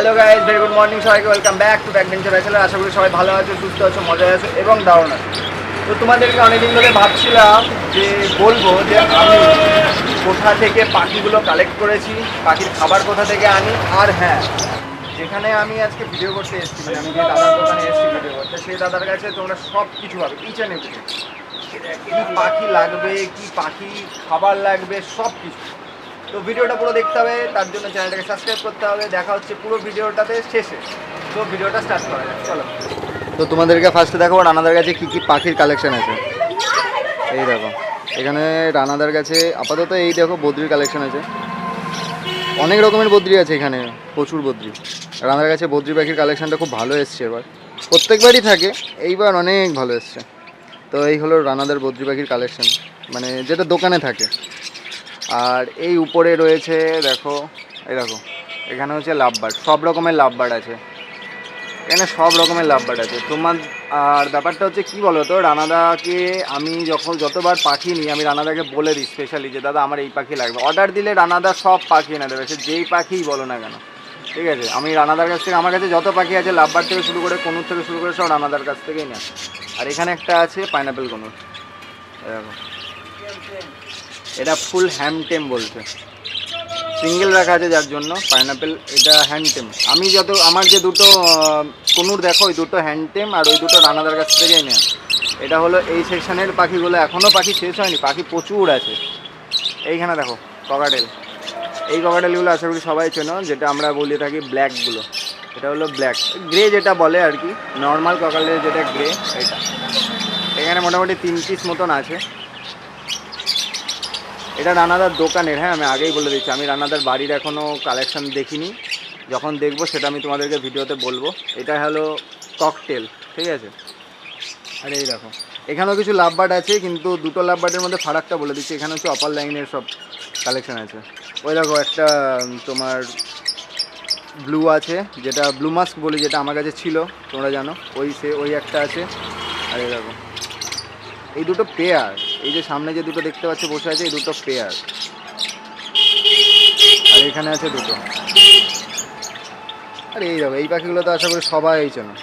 Hello guys, very good morning সবাইকে। Welcome back to backbencher bachelor. আশা করি সবাই ভালো আছো, সুস্থ আছো, মজায় আছো এবং দারুণ আছো। তো তোমাদেরকে অনেকদিন ধরে ভাবছিলাম যে বলবো যে আমি কোথা থেকে পাখিগুলো কালেক্ট করেছি, পাখির খাবার কোথা থেকে আনি। আর হ্যাঁ, যেখানে আমি আজকে ভিডিও করতে এসেছি, মানে আমি যে দাদার দোকানে এসেছি ভিডিও করতে, সেই দাদার কাছে তোমরা সব কিছু পাবে, ইচ অ্যান্ড এভরিথিং। কী পাখি লাগবে, কি পাখি খাবার লাগবে, সব কিছু। তো ভিডিওটা পুরো দেখতে হবে, তার জন্য চ্যানেলটাকে সাবস্ক্রাইব করতে হবে। দেখা হচ্ছে পুরো ভিডিওটাতে শেষে। তো ভিডিওটা স্টার্ট করা যাক, চলো। তো তোমাদেরকে ফার্স্টে দেখাবো রানাদার কাছে কী কী পাখির কালেকশন আছে। এই দেখো, এখানে রানাদার কাছে আপাতত এই দেখো বদ্রির কালেকশন আছে। অনেক রকমের বদ্রি আছে এখানে, প্রচুর বদ্রি। রানাদার কাছে বদ্রি পাখির কালেকশনটা খুব ভালো এসছে এবার, প্রত্যেকবারই থাকে, এইবার অনেক ভালো এসছে। তো এই হলো রানাদার বদ্রি পাখির কালেকশন, মানে যেটা দোকানে থাকে। আর এই উপরে রয়েছে দেখো, এই দেখো এখানে হচ্ছে লাভবার্ড, সব রকমের লাভবার্ড আছে এখানে, সব রকমের লাভবার্ড আছে তোমার। আর ব্যাপারটা হচ্ছে কি বলো তো, রানাদাকে আমি যতবার পাখি নিই, আমি রানাদাকে বলে দিই স্পেশালি যে দাদা আমার এই পাখি লাগবে। অর্ডার দিলে রানাদা সব পাখি এনে দেবে, সে যেই পাখিই বলো না কেন। ঠিক আছে, আমি রানাদার কাছ থেকে, আমার কাছে যত পাখি আছে লাভবার্ড থেকে শুরু করে কনুর থেকে শুরু করে সব রানাদার কাছ থেকেই নেয়। আর এখানে একটা আছে পাইনাপেল কনুর, দেখো এটা ফুল হ্যান্ডটেম বলছে, সিঙ্গেল রাখা আছে যার জন্য পাইনাপেল, এটা হ্যান্ডটেম। আমি আমার যে দুটো কনুর দেখো, ওই দুটো হ্যান্ডটেম আর ওই দুটো রানাদার কাছ থেকেই নেয়। এটা হলো এই সেকশনের পাখিগুলো, এখনও পাখি শেষ হয়নি, পাখি প্রচুর আছে। এইখানে দেখো ককাটেল, এই ককাটেলগুলো আশা করি সবাই চেনো, যেটা আমরা বলে থাকি ব্ল্যাকগুলো। এটা হলো ব্ল্যাক গ্রে যেটা বলে আর কি, নর্মাল ককাটেল যেটা গ্রে, এটা এখানে মোটামুটি 3 পিস মতন আছে। এটা রানাদার দোকানের, হ্যাঁ আমি আগেই বলে দিচ্ছি, আমি রানাদার বাড়ির এখনও কালেকশন দেখিনি, যখন দেখবো সেটা আমি তোমাদেরকে ভিডিওতে বলবো। এটা হলো ককটেল, ঠিক আছে। আর এই দেখো এখানেও কিছু লাভবার্ড আছে, কিন্তু দুটো লাভবার্ডের মধ্যে ফারাকটা বলে দিচ্ছি। এখানে হচ্ছে অপার লাইনের সব কালেকশন আছে। ওই দেখো একটা তোমার ব্লু আছে, যেটা ব্লু মাস্ক বলি, যেটা আমার কাছে ছিল তোমরা জানো, ওই একটা আছে। আর এই দেখো এই দুটো পেয়ার, এই যে সামনে যে দুটো দেখতে পাচ্ছ বসে আছে, এই দুটো পেয়ার। আর এখানে আছে দুটো। আর এই দেখো এই পাখিগুলো তো আশা করি সবাই চেনো,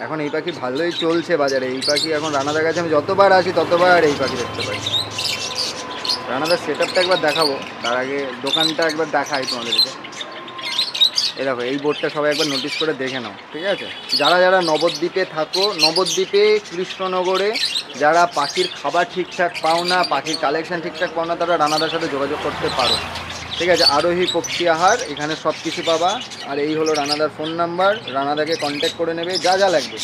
এখন এই পাখি ভালোই চলছে বাজারে। এই পাখি এখন রানাদার কাছে আমি যতবার আসি ততবার এই পাখি দেখতে পাই। রানাদার সেট আপটা একবার দেখাবো, তার আগে দোকানটা একবার দেখাই তোমাদেরকে। এই দেখো এই বোর্ডটা সবাই একবার নোটিস করে দেখে নাও, ঠিক আছে। যারা যারা নবদ্বীপে থাকো, নবদ্বীপে কৃষ্ণনগরে যারা পাখির খাবার ঠিকঠাক পাও না, পাখির কালেকশন ঠিকঠাক পাও না, তারা রানাদার সাথে যোগাযোগ করতে পারো, ঠিক আছে। আরোহী পক্ষী আহার, এখানে সব কিছু পাবা। আর এই হলো রানাদার ফোন নাম্বার, রানাদাকে কন্ট্যাক্ট করে নেবে যা যা লাগবে,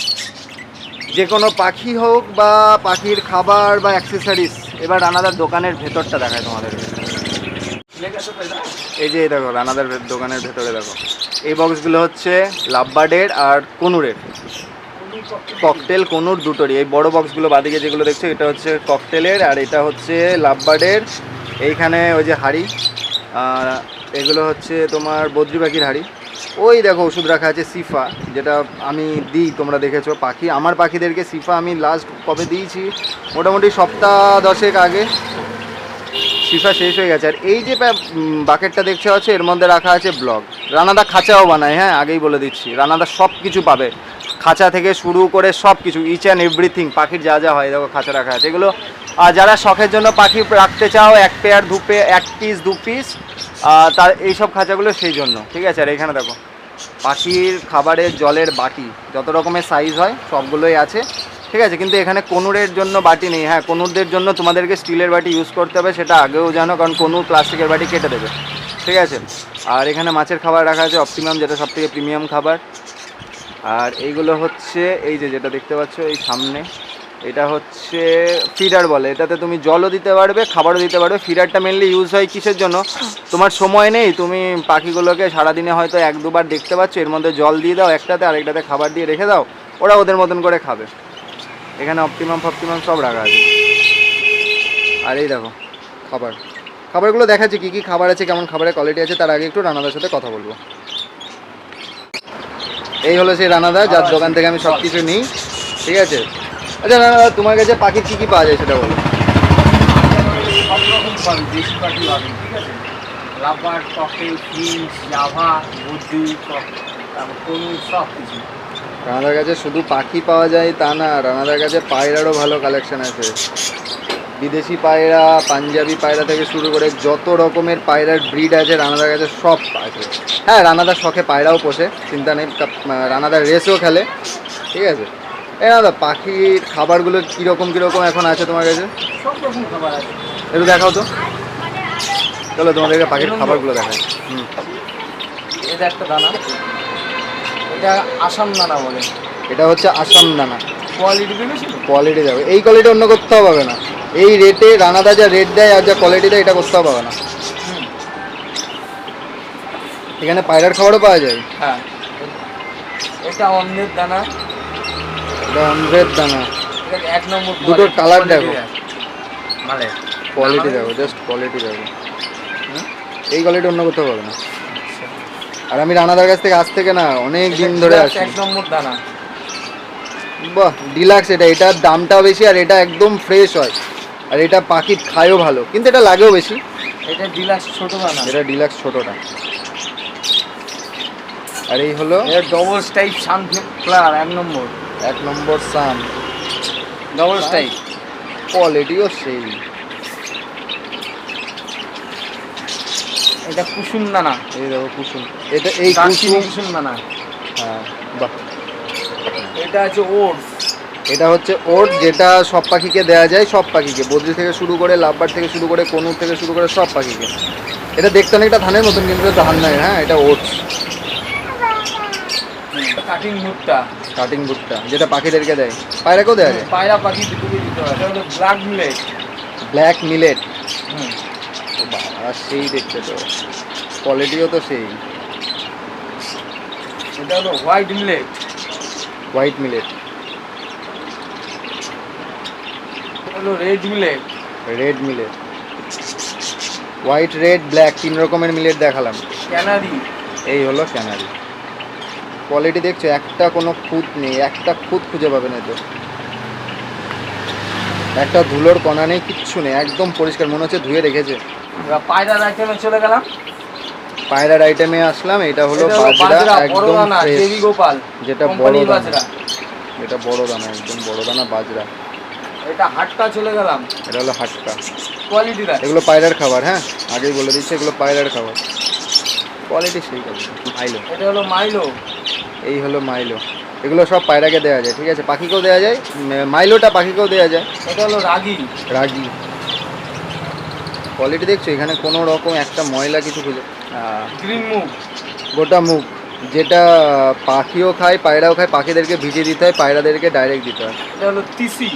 যে কোনো পাখি হোক বা পাখির খাবার বা অ্যাক্সেসরিজ। এবার রানাদার দোকানের ভেতরটা দেখায় তোমাদেরকে। এই যে দেখো রানাদার দোকানের ভেতরে দেখো, এই বক্সগুলো হচ্ছে লাভবার্ডের আর কনুরের, ককটেল কনুর দুটোরই। এই বড় বক্সগুলো বাদিকে যেগুলো দেখছো, এটা হচ্ছে ককটেলের আর এটা হচ্ছে লাভবার্ডের। এইখানে ওই যে হাড়ি, এগুলো হচ্ছে তোমার বদ্রি পাখির হাড়ি। ওই দেখো ওষুধ রাখা আছে সিফা, যেটা আমি দিই, তোমরা দেখেছো পাখি, আমার পাখিদেরকে সিফা আমি লাস্ট কবে দিয়েছি, মোটামুটি সপ্তাহ 10 আগে সিফা শেষ হয়ে গেছে। আর এই যে বাকেটটা দেখতে পাচ্ছ, এর মধ্যে রাখা আছে ব্লগ। রানাদা খাঁচাও বানায়, হ্যাঁ আগেই বলে দিচ্ছি, রানাদা সব কিছু পাবে, খাঁচা থেকে শুরু করে সব কিছু, ইচ অ্যান্ড এভরিথিং পাখির যা যা হয় দেখো খাঁচা রাখা আছে। এগুলো যারা শখের জন্য পাখি রাখতে চাও, 1 পেয়ার 1 পিস 2 পিস, তার এইসব খাঁচাগুলো সেই জন্য, ঠিক আছে। আর এখানে দেখো পাখির খাবারের জলের বাটি, যত রকমের সাইজ হয় সবগুলোই আছে, ঠিক আছে। কিন্তু এখানে কনুরের জন্য বাটি নেই, হ্যাঁ কনুরদের জন্য তোমাদেরকে স্টিলের বাটি ইউজ করতে হবে, সেটা আগেও জানো, কারণ কনুর প্লাস্টিকের বাটি কেটে দেবে, ঠিক আছে। আর এখানে মাছের খাবার রাখা আছে অপটিমাম, যেটা সবথেকে প্রিমিয়াম খাবার। আর এইগুলো হচ্ছে এই যে যেটা দেখতে পাচ্ছ এই সামনে, এটা হচ্ছে ফিডার বলে, এটাতে তুমি জলও দিতে পারবে খাবারও দিতে পারবে। ফিডারটা মেনলি ইউজ হয় কিসের জন্য, তোমার সময় নেই, তুমি পাখিগুলোকে সারাদিনে হয়তো 1-2 বার দেখতে পাচ্ছ, এর মধ্যে জল দিয়ে দাও একটাতে, আরেকটাতে খাবার দিয়ে রেখে দাও, ওরা ওদের মতন করে খাবে। এখানে অপটিমাম সব রাখা আছে। আর এই দেখো খাবারগুলো দেখাচ্ছি কী কী খাবার আছে, কেমন খাবারের কোয়ালিটি আছে, তার আগে একটু রানাদার সাথে কথা বলবো। এই হলো সেই রানাদা যার দোকান থেকে আমি সব কিছু নিই, ঠিক আছে। আচ্ছা রানাদা, তোমার কাছে পাখির কী কী পাওয়া যায় সেটা বলো। সব রকম পাবেন, দেশি পাখি পাবেন, ঠিক আছে। লাভার, ককটেল, ফিঞ্চ, জাভা, বুদ্ধি, তারপর কনুর, সব কিছু। রানাদার কাছে শুধু পাখি পাওয়া যায় তা না, রানাদার কাছে পায়রারও ভালো কালেকশন আছে। বিদেশি পায়রা, পাঞ্জাবি পায়রা থেকে শুরু করে যত রকমের পায়রার ব্রিড আছে রানাদার কাছে সব আছে। হ্যাঁ, রানাদার শখে পায়রাও পোষে, চিন্তা নেই। রানাদার রেসও খেলে, ঠিক আছে। এই দাদা, পাখির খাবারগুলো কীরকম কীরকম এখন আছে তোমার কাছে? সব রকম খাবার আছে। একটু দেখাও তো, চলো তোমাদেরকে পাখির খাবারগুলো দেখাই। এটা একটা দানা, এটা আসাম দানা বলে। এটা হচ্ছে আসাম দানা। কোয়ালিটি দেখেছি, কোয়ালিটি যাবে, এই কোয়ালিটি অন্য কোথাও পাবে না। এই রেটে রানাদা যা রেট দেয় আর যা কোয়ালিটি দেয় এটা কোথাও পাবে না। এখানে পায়রার খাবারও পাওয়া যায়। হ্যাঁ, এটা অন্যের দানা, এটা অন্ধ্রের দানা। এটা 1 নম্বর। দুটোর কালার দেখো, মানে কোয়ালিটি দেখো, জাস্ট কোয়ালিটি দেখো। এই কোয়ালিটি অন্য কোথাও পাবে না। আর আমি রানাদার কাছ থেকে আজ থেকে না অনেক দিন ধরে আসি। 1 নম্বর দানা। বাহ, ডিলাক্স। এটার দামটাও বেশি আর এটা একদম ফ্রেশ হয়। আর এটা পাখি খায়ও ভালো, কিন্তু এটা লাগেও বেশি। এটা ডিলাক্স ছোট দানা। এটা ডিলাক্স ছোটটা। আর এই হলো এটা ডবল স্টাইপ সানফ্লাওয়ার 1 নম্বর। 1 নম্বর সান, ডবল স্টাইপ, কোয়ালিটিও সেই। এটা কুসুম দানা। এই দেখো কুসুম, এটা এই কুসুম দানা। হ্যাঁ, বাহ। এটা আছে ওটস। এটা হচ্ছে ওট, যেটা সব পাখিকে দেওয়া যায়, সব পাখিকে, বদ্রি থেকে শুরু করে, লাভবার্ড থেকে শুরু করে, কনুর থেকে শুরু করে সব পাখিকে। এটা দেখতে অনেকটা ধানের মতন, কিন্তু এটা ধান নয়। হ্যাঁ, এটা ওটস। কাটিং ভুট্টা। কাটিং ভুট্টা, যেটা পাখিদেরকে দেয়, পায়রাকেও দেওয়া যায়। পায়রা পাখি দুটোকে দিতে হয়। এটা হলো ব্ল্যাক মিলেট। ব্ল্যাক মিলেট, আর সেই দেখতে তো কোয়ালিটিও তো সেই। এটা হলো হোয়াইট মিলেট। হোয়াইট মিলেট, এটা হলো red millet. Red millet, white, red, black, 3 রকমের মিলেট দেখালাম। ক্যানারি। এই হলো ক্যানারি। কোয়ালিটি দেখছো, একটা কোনো খুঁত নেই, একটা খুঁত খুঁজে পাবে না তো, একটা ধুলোর কণা নেই, কিচ্ছু নেই, একদম পরিষ্কার, মনে হচ্ছে ধুয়ে রেখেছে। এবার পায়রার আইটেমে চলে গেলাম। পায়রার আইটেমে আসলাম। এটা হলো বাজরা, একদম ফ্রেশ, দেবী গোপাল, যেটা বড় দানা। বাজরা। এটা বড় দানা, একদম বড় দানা বাজরা। এটা হাটটা চলে গেলাম। এটা হলো হাটকা। কোয়ালিটি দেখ, এগুলো পায়রার খাবার। হ্যাঁ, আগেই বলে দিচ্ছি, এগুলো পায়রার খাবার, কোয়ালিটি সেই খাবার। মাইলো, এটা হলো মাইলো। এই হলো মাইলো। এগুলো সব পায়রাকে দেওয়া যায়, ঠিক আছে, পাখিকেও দেওয়া যায়। মাইলোটা পাখিকেও দেওয়া যায়। এটা হলো রাগি। রাগি। কোয়ালিটি দেখছো, এখানে কোনো রকম একটা ময়লা কিছু খুঁজে। গ্রিন মুভ, গোটা মুখ, যেটা পাখিও খায়, পায়রাও খায়। পাখিদেরকে ভিজিয়ে দিতে হয়, পায়রাদেরকে ডাইরেক্ট দিতে হয়। এটা হলো তিসি।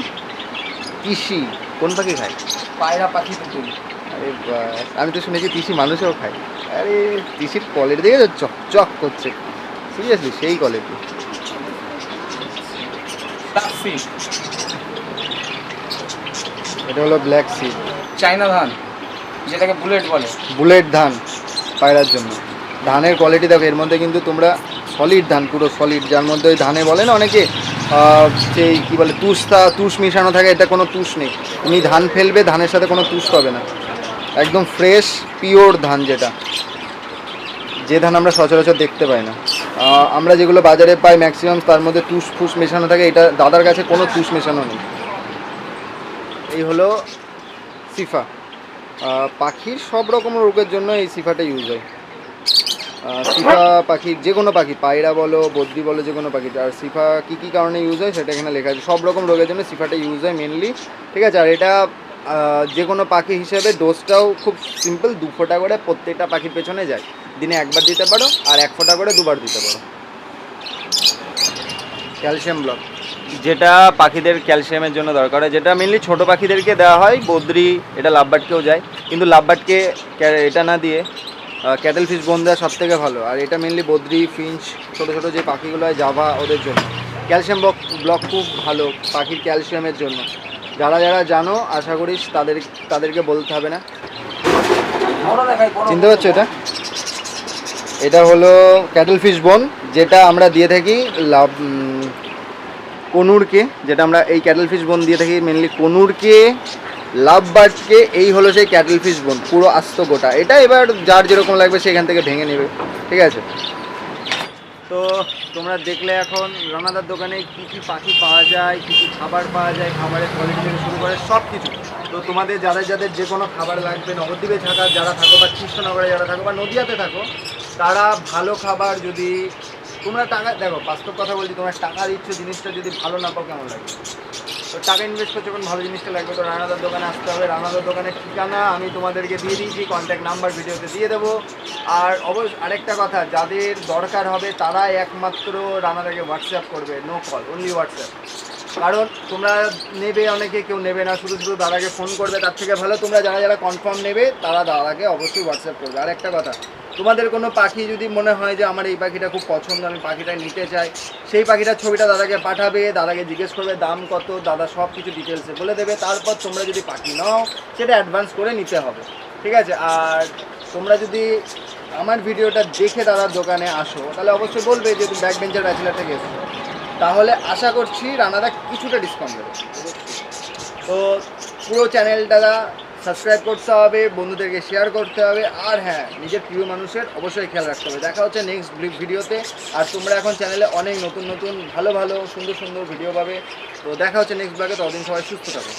তিসি কোন পাখি খায়? পায়রা পাখি দুটো। আরে বাস, আমি তো শুনেছি তিসি মানুষও খায়। আরে তিসির কোয়ালিটি দেখে চকচক করছে, সিরিয়াসলি সেই কোয়ালিটি। এটা হলো ব্ল্যাক সি, চায়না ধান, যেটাকে বুলেট বলে। বুলেট ধান পায়রার জন্য। ধানের কোয়ালিটি দেখো, এর মধ্যে কিন্তু তোমরা সলিড ধান, পুরো সলিড, যার মধ্যে ওই ধানে বলে না অনেকে সেই কী বলে তুষ মিশানো থাকে, এটা কোনো তুষ নেই। তুমি ধান ফেলবে, ধানের সাথে কোনো তুষ পাবে না, একদম ফ্রেশ পিওর ধান, যেটা যে ধান আমরা সচরাচর দেখতে পাই না। আমরা যেগুলো বাজারে পাই ম্যাক্সিমাম, তার মধ্যে তুষ ফুস মেশানো থাকে, এটা দাদার কাছে কোনো তুষ মেশানো নেই। এই হলো সিফা। পাখির সব রকম রোগের জন্য এই সিফাটা ইউজ হয়। সিফা পাখির, যে কোনো পাখি, পায়রা বলো, বদ্রি বলো, যে কোনো পাখি। আর সিফা কী কী কারণে ইউজ হয় সেটা এখানে লেখা আছে। সব রকম রোগের জন্য সিফাটা ইউজ হয় মেনলি, ঠিক আছে। আর এটা যে কোনো পাখি হিসেবে ডোজটাও খুব সিম্পল, 2 ফোঁটা করে প্রত্যেকটা পাখির পেছনে যায়। দিনে 1 বার দিতে পারো, আর 1 ফোঁটা করে 2 বার দিতে পারো। ক্যালসিয়াম ব্লক, যেটা পাখিদের ক্যালসিয়ামের জন্য দরকার হয়, যেটা মেনলি ছোটো পাখিদেরকে দেওয়া হয়। বদ্রি, এটা লাভবার্ডকেও যায়, কিন্তু লাভবার্ডকে এটা না দিয়ে ক্যাটেল ফিশ বোন দেওয়া সব থেকে ভালো। আর এটা মেনলি বদ্রি, ফিঞ্চ, ছোটো ছোটো যে পাখিগুলো হয়, জাভা, ওদের জন্য ক্যালসিয়াম ব্লক খুব ভালো পাখির ক্যালসিয়ামের জন্য। যারা যারা জানো, আশা করিস তাদেরকে বলতে হবে না। চিনতে পারছো এটা? এটা হলো ক্যাটেল ফিশ বোন, যেটা আমরা দিয়ে থাকি কনুরকে, যেটা আমরা এই ক্যাটেল ফিশ বোন দিয়ে থাকি মেনলি কনুরকে, লাভ বার্ডকে এই হলো সেই ক্যাটল ফিশ বোন, পুরো আস্ত গোটা। এটা এবার যার যেরকম লাগবে সেখান থেকে ভেঙে নেবে, ঠিক আছে। তো তোমরা দেখলে এখন রানাদার দোকানে কি কি পাখি পাওয়া যায়, কি কি খাবার পাওয়া যায়, খাবারের কোয়ালিটি থেকে শুরু করে সব কিছু। তো তোমাদের যাদের যাদের যে কোনো খাবার লাগবে, নবদ্বীপে থাকা যারা থাকো বা কৃষ্ণনগরে যারা থাকো বা নদিয়াতে থাকো, তারা ভালো খাবার যদি তোমরা টাকা দেখো, বাস্তব কথা বলছি, তোমরা টাকা দিচ্ছ, জিনিসটা যদি ভালো না পাও কেমন লাগবে? তো টাকা ইনভেস্ট করছো যখন ভালো জিনিসটা লাগবে, তো রানাদার দোকানে আসতে হবে। রানাদার দোকানের ঠিকানা আমি তোমাদেরকে দিয়ে দিয়েছি, কন্ট্যাক্ট নাম্বার ভিডিওতে দিয়ে দেবো। আর আরেকটা কথা, যাদের দরকার হবে তারা একমাত্র রানাদাকে হোয়াটসঅ্যাপ করবে, নো কল, অনলি হোয়াটসঅ্যাপ। কারণ তোমরা নেবে, অনেকে কেউ নেবে না, শুধু শুধু দাদাকে ফোন করবে, তার থেকে ভালো তোমরা যারা যারা কনফার্ম নেবে তারা দাদাকে অবশ্যই হোয়াটসঅ্যাপ করবে। আর একটা কথা, তোমাদের কোনো পাখি যদি মনে হয় যে আমার এই পাখিটা খুব পছন্দ, আমি পাখিটা নিতে চাই, সেই পাখিটার ছবিটা দাদাকে পাঠাবে, দাদাকে জিজ্ঞেস করবে দাম কত, দাদা সব কিছু ডিটেলসে বলে দেবে। তারপর তোমরা যদি পাখি নাও সেটা অ্যাডভান্স করে নিতে হবে, ঠিক আছে। আর তোমরা যদি আমার ভিডিওটা দেখে দাদার দোকানে আসো তাহলে অবশ্যই বলবে যে তুমি ব্যাক বেঞ্চের ব্যাচেলার থেকে এসো, তাহলে আশা করছি রানাদা কিছুটা ডিসকাউন্ট দেবে। তো পুরো চ্যানেলটা সাবস্ক্রাইব করতে হবে, বন্ধুদেরকে শেয়ার করতে হবে, আর হ্যাঁ, নিজের প্রিয় মানুষের অবশ্যই খেয়াল রাখতে হবে। দেখা হচ্ছে নেক্সট ভিডিওতে। আর তোমরা এখন চ্যানেলে অনেক নতুন নতুন ভালো ভালো সুন্দর সুন্দর ভিডিও পাবে। তো দেখা হচ্ছে নেক্সট ব্লগে, ততদিন সবাই সুস্থ থাকো।